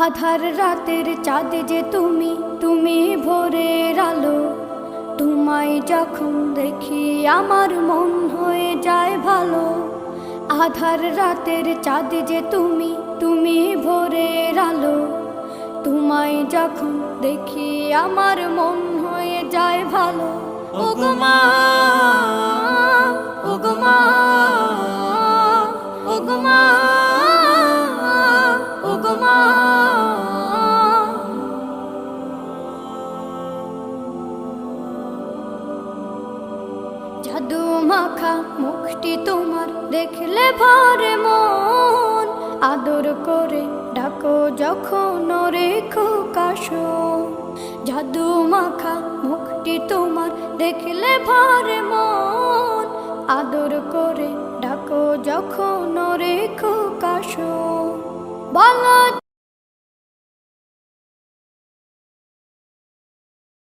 আধার রাতের চাঁদ যে তুমি, তুমি ভোরের আলো। তোমায় যখন দেখি আমার মন হয়ে যায় ভালো। আধার রাতের চাঁদ যে তুমি, তুমি ভোরের আলো। তোমায় যখন দেখি আমার মন হয়ে যায় ভালো। ওগো মা, ওগো মা, ওগো মা, ওগো মা। জাদু মাখা মুখটি তোমার দেখলে ভরে মন। আদর করে ডাকো যখন রেখো কাশন। জাদু মাখা মুখটি তোমার দেখলে ভরে মন। আদর করে ডাকো যখন রেখো কাশন। বলো